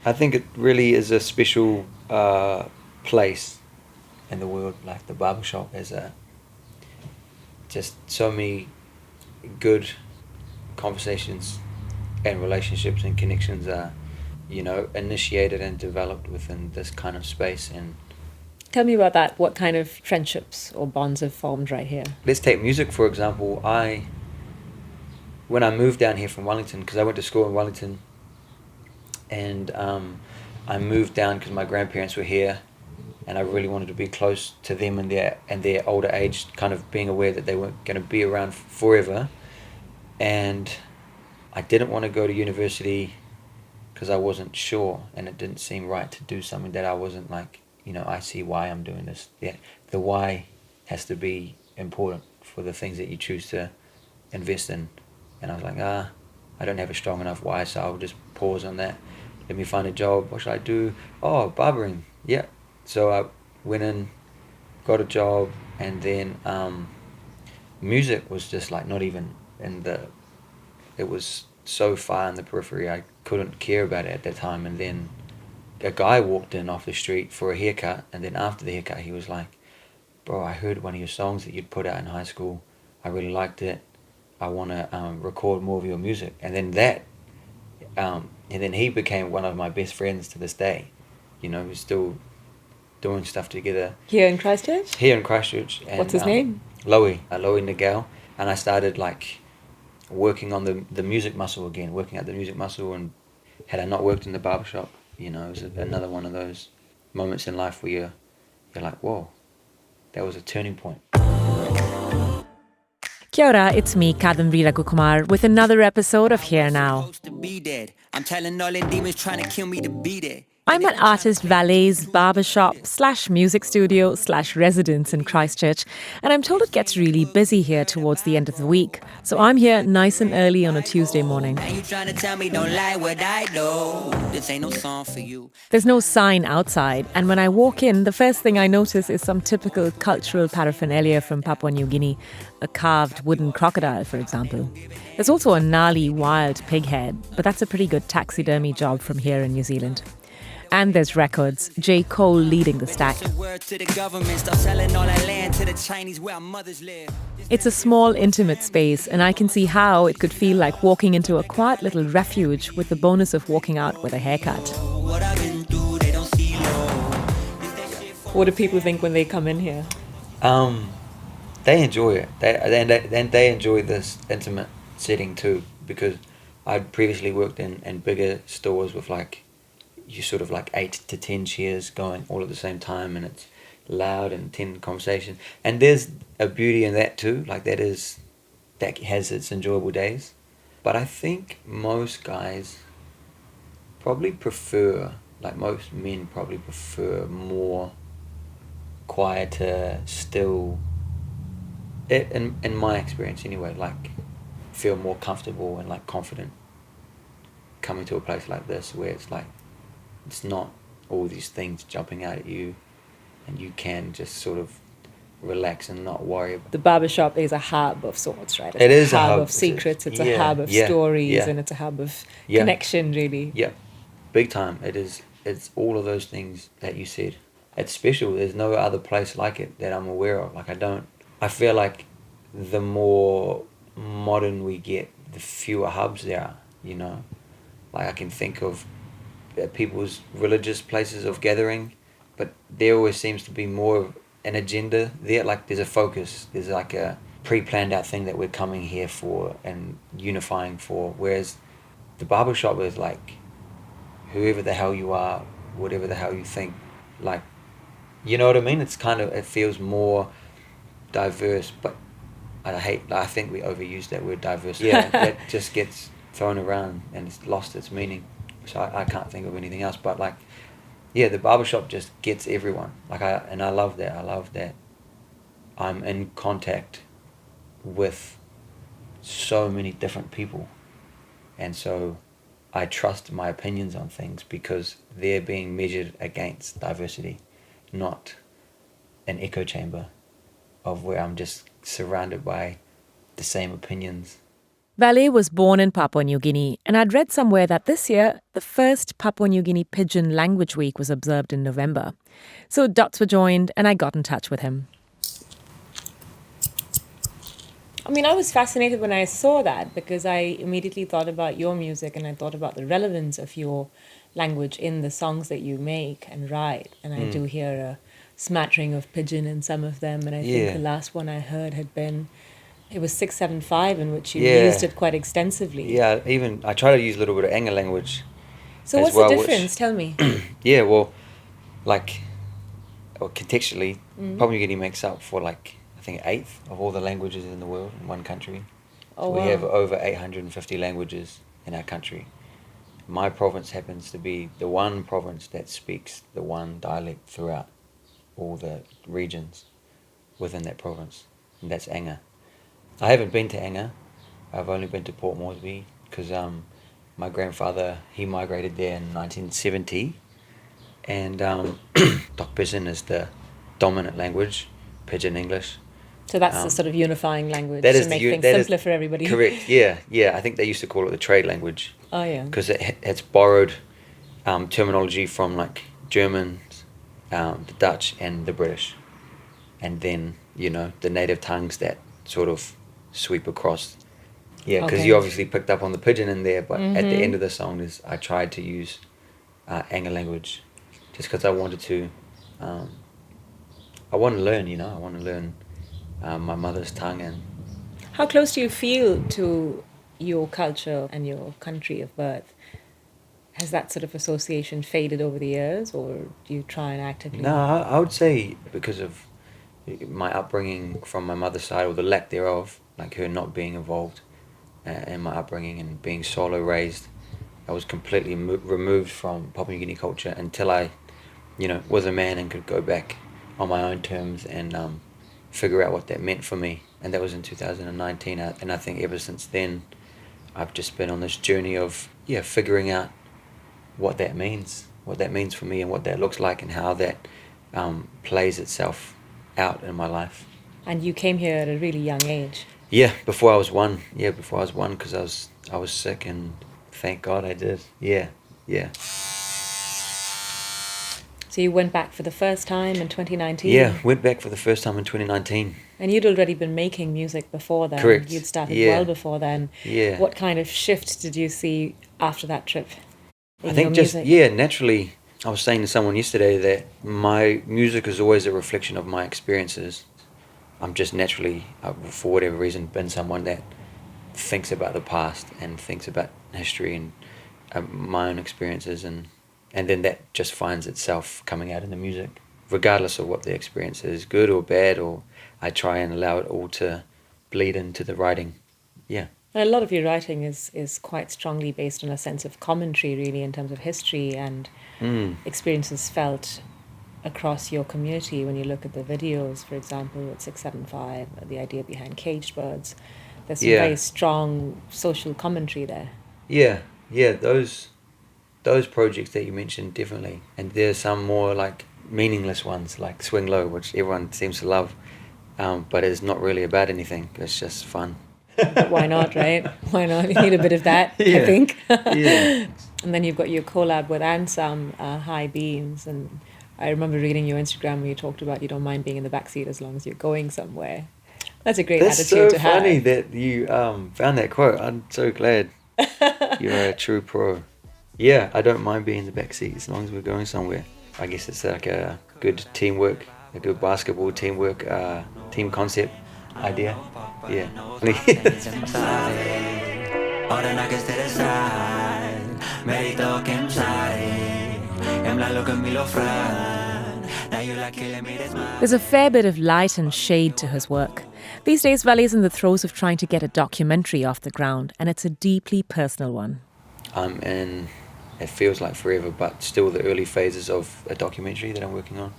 I think it really is a special place in the world, like the barbershop has just so many good conversations and relationships and connections are, initiated and developed within this kind of space. And Tell me about that. What kind of friendships or bonds have formed right here? let's take music for example. When I moved down here from Wellington, because I went to school in Wellington, and I moved down because my grandparents were here, and I really wanted to be close to them and their older age, kind of being aware that they weren't going to be around forever, and I didn't want to go to university because I wasn't sure, and it didn't seem right to do something that I wasn't like, I see why I'm doing this. Yeah, the why has to be important for the things that you choose to invest in. And I was like, I don't have a strong enough why, so I'll just pause on that. Let me find a job. What should I do? Oh, barbering. Yeah. So I went in, got a job, and then music was just like not even in the. It was so far in the periphery, I couldn't care about it at that time. And then a guy walked in off the street for a haircut, and then after the haircut, he was like, "Bro, I heard one of your songs that you'd put out in high school. I really liked it. I want to record more of your music." And then he became one of my best friends to this day. We're still doing stuff together Here in Christchurch? here in Christchurch. And What's his name? Loie Nagel. And I started like working on the music muscle again, working out the music muscle. And had I not worked in the barbershop, it was another one of those moments in life where you're like, whoa, that was a turning point. Kia ora, it's me, Kadambari Raghukumar, with another episode of Here Now. I'm at artist Vallé's barbershop/music studio/residence in Christchurch, and I'm told it gets really busy here towards the end of the week. So I'm here nice and early on a Tuesday morning. There's no sign outside, and when I walk in, the first thing I notice is some typical cultural paraphernalia from Papua New Guinea, a carved wooden crocodile, for example. There's also a gnarly wild pig head, but that's a pretty good taxidermy job from here in New Zealand. And there's records, J. Cole leading the stack. It's a small, intimate space, and I can see how it could feel like walking into a quiet little refuge with the bonus of walking out with a haircut. What do people think when they come in here? They enjoy it. They enjoy this intimate setting too, because I'd previously worked in bigger stores with you sort of 8 to 10 chairs going all at the same time, and it's loud and intense conversation. And there's a beauty in that too. That has its enjoyable days. But I think most guys probably prefer, most men probably prefer more quieter, still. In my experience anyway, feel more comfortable and confident coming to a place like this where it's not all these things jumping out at you, and you can just sort of relax and not worry. The barbershop is a hub of sorts, right? It is a hub of secrets. It's a hub of stories, and it's a hub of connection, really. Yeah, big time. It is. It's all of those things that you said. It's special. There's no other place like it that I'm aware of. I feel like the more modern we get, the fewer hubs there are. I can think of people's religious places of gathering, but there always seems to be more of an agenda there. There's a focus, there's a pre-planned out thing that we're coming here for and unifying for, whereas the barbershop is whoever the hell you are, whatever the hell you think, you know what I mean? It feels more diverse, but I think we overuse that word diverse. Yeah, that just gets thrown around and it's lost its meaning. So I can't think of anything else, but the barbershop just gets everyone. I love that. I love that I'm in contact with so many different people, and so I trust my opinions on things because they're being measured against diversity, not an echo chamber of where I'm just surrounded by the same opinions Vallé was born in Papua New Guinea, and I'd read somewhere that this year, the first Papua New Guinea Pidgin Language Week was observed in November. So Dots were joined, and I got in touch with him. I mean, I was fascinated when I saw that because I immediately thought about your music and I thought about the relevance of your language in the songs that you make and write. And I do hear a smattering of Pidgin in some of them. And I think the last one I heard had been, it was 675, in which you used it quite extensively. Yeah, I try to use a little bit of Anga language. So what's the difference? Tell me. Yeah, well, contextually, Papua New Guinea makes up for I think 1/8 of all the languages in the world in one country. Oh, so we have over 850 languages in our country. My province happens to be the one province that speaks the one dialect throughout all the regions within that province, and that's Anga. I haven't been to Anga. I've only been to Port Moresby because my grandfather, he migrated there in 1970, and Doc Pidgin is the dominant language, Pidgin English. So that's the sort of unifying language that to make things simpler for everybody. Correct, yeah. I think they used to call it the trade language. Oh, yeah. Because it's borrowed terminology from Germans, the Dutch and the British. And then, the native tongues that sort of sweep across. Yeah, because you obviously picked up on the Pidgin in there, but at the end of the song I tried to use Anga language just because I wanted to, I want to learn, I want to learn my mother's tongue. And how close do you feel to your culture and your country of birth? Has that sort of association faded over the years, or do you try and actively? No, I would say because of my upbringing from my mother's side, or the lack thereof, her not being involved in my upbringing and being solo raised, I was completely removed from Papua New Guinea culture until I, was a man and could go back on my own terms and figure out what that meant for me. And that was in 2019, and I think ever since then I've just been on this journey of figuring out what that means for me, and what that looks like, and how that plays itself out in my life. And you came here at a really young age. Before I was one, because I was sick, and thank God I did. So you went back for the first time in 2019? Yeah, went back for the first time in 2019. And you'd already been making music before then. Correct. You'd started well before then. Yeah. What kind of shift did you see after that trip in I think your just, music? Naturally, I was saying to someone yesterday that my music is always a reflection of my experiences. I'm just naturally, for whatever reason, been someone that thinks about the past and thinks about history and my own experiences, and then that just finds itself coming out in the music, regardless of what the experience is, good or bad, or I try and allow it all to bleed into the writing. Yeah. And a lot of your writing is quite strongly based on a sense of commentary, really, in terms of history and experiences felt across your community. When you look at the videos, for example, with 675, the idea behind caged birds, there's some very strong social commentary there. Yeah, those projects that you mentioned, definitely. And there's some more meaningless ones, like Swing Low, which everyone seems to love, but it's not really about anything. It's just fun. But why not, right? Why not? You need a bit of that, I think. Yeah. And then you've got your collab with Ansam, High Beams, and I remember reading your Instagram where you talked about you don't mind being in the backseat as long as you're going somewhere. That's a great attitude to have. That's so funny that you found that quote. I'm so glad. You're a true pro. Yeah, I don't mind being in the backseat as long as we're going somewhere. I guess it's like a good teamwork, a good basketball teamwork, team concept idea. Yeah. There's a fair bit of light and shade to his work. These days, Vallé's in the throes of trying to get a documentary off the ground, and it's a deeply personal one. I'm in, it feels like forever, but still the early phases of a documentary that I'm working on.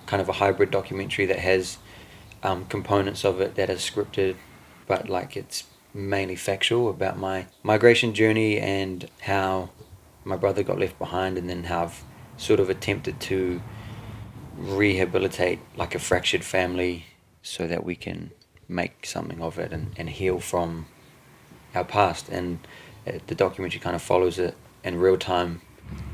Kind of a hybrid documentary that has components of it that are scripted, but it's mainly factual about my migration journey and how my brother got left behind, and then how I've sort of attempted to rehabilitate a fractured family so that we can make something of it and heal from our past, and the documentary kind of follows it in real time.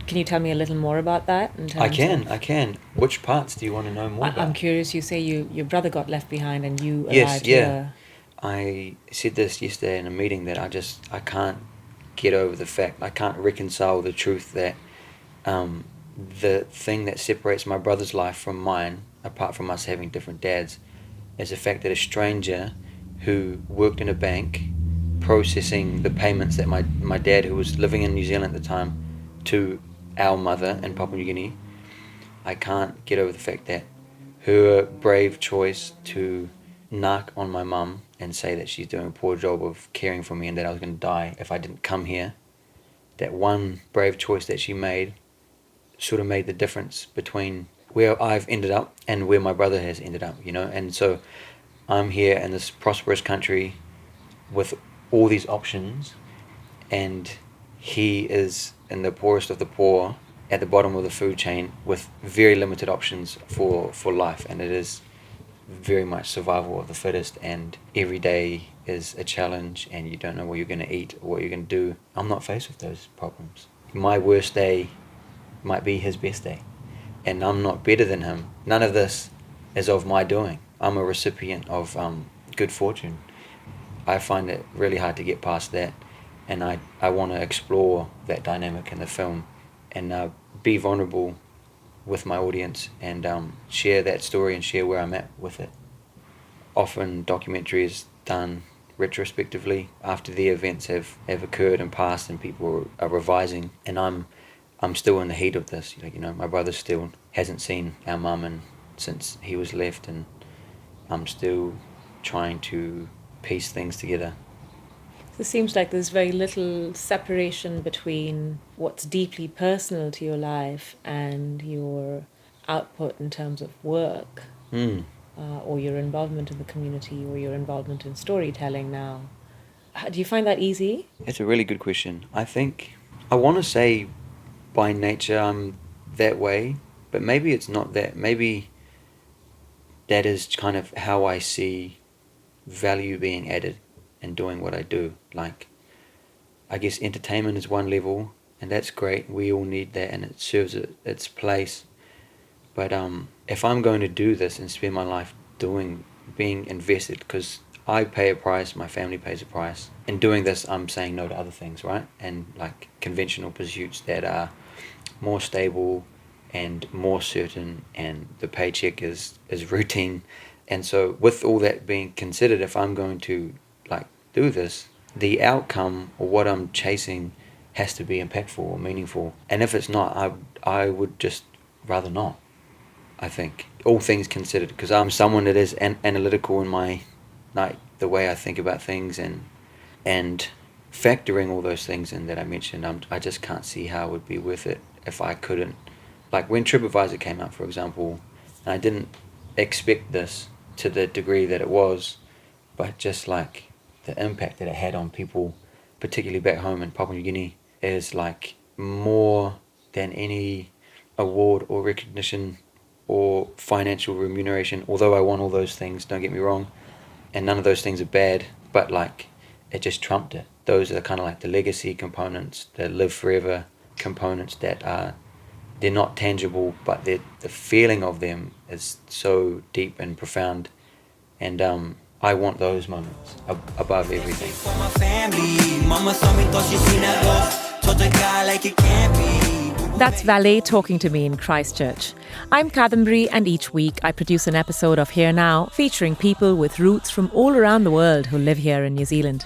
Can you tell me a little more about that? I can. Which parts do you want to know more about? I'm curious. You say your brother got left behind and you Yes, arrived yeah. here. I said this yesterday in a meeting that I can't get over the fact, I can't reconcile the truth that the thing that separates my brother's life from mine, apart from us having different dads, is the fact that a stranger who worked in a bank processing the payments that my dad, who was living in New Zealand at the time, to our mother in Papua New Guinea, I can't get over the fact that her brave choice to narc on my mum and say that she's doing a poor job of caring for me and that I was going to die if I didn't come here, that one brave choice that she made sort of made the difference between where I've ended up and where my brother has ended up, you know. And so I'm here in this prosperous country with all these options, and he is in the poorest of the poor at the bottom of the food chain with very limited options for life. And it is very much survival of the fittest, and every day is a challenge, and you don't know what you're going to eat or what you're going to do. I'm not faced with those problems. My worst day might be his best day, and I'm not better than him. None of this is of my doing. I'm a recipient of good fortune. I find it really hard to get past that, and I want to explore that dynamic in the film and be vulnerable with my audience and share that story and share where I'm at with it. Often documentary is done retrospectively after the events have occurred and passed and people are revising, and I'm still in the heat of this. You know, my brother still hasn't seen our mum since he was left, and I'm still trying to piece things together. So it seems like there's very little separation between what's deeply personal to your life and your output in terms of work, or your involvement in the community, or your involvement in storytelling now. Do you find that easy? It's a really good question. I think I want to say by nature I'm that way, but maybe it's not that. Maybe that is kind of how I see value being added in doing what I do. Like, I guess entertainment is one level, and that's great. We all need that, and it serves its place. But if I'm going to do this and spend my life being invested, because I pay a price, my family pays a price. In doing this, I'm saying no to other things, right? And like conventional pursuits that are more stable and more certain, and the paycheck is routine. And so with all that being considered, if I'm going to like do this, the outcome or what I'm chasing has to be impactful or meaningful. And if it's not, I would just rather not, I think, all things considered, because I'm someone that is analytical in my, like, the way I think about things, and factoring all those things in that I mentioned, I just can't see how it would be worth it if I couldn't. Like when TripAdvisor came out, for example, and I didn't expect this to the degree that it was, but just like the impact that it had on people, particularly back home in Papua New Guinea, is like more than any award or recognition or financial remuneration. Although I want all those things, don't get me wrong, and none of those things are bad, but like it just trumped it. Those are kind of like the legacy components, the live forever components that are, they're not tangible, but the feeling of them is so deep and profound, and I want those moments above everything. That's Vallé talking to me in Christchurch. I'm Kadambari, and each week I produce an episode of Here Now featuring people with roots from all around the world who live here in New Zealand.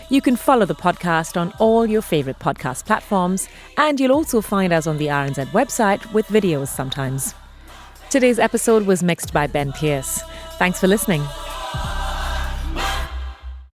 You can follow the podcast on all your favourite podcast platforms, and you'll also find us on the RNZ website with videos sometimes. Today's episode was mixed by Ben Pierce. Thanks for listening.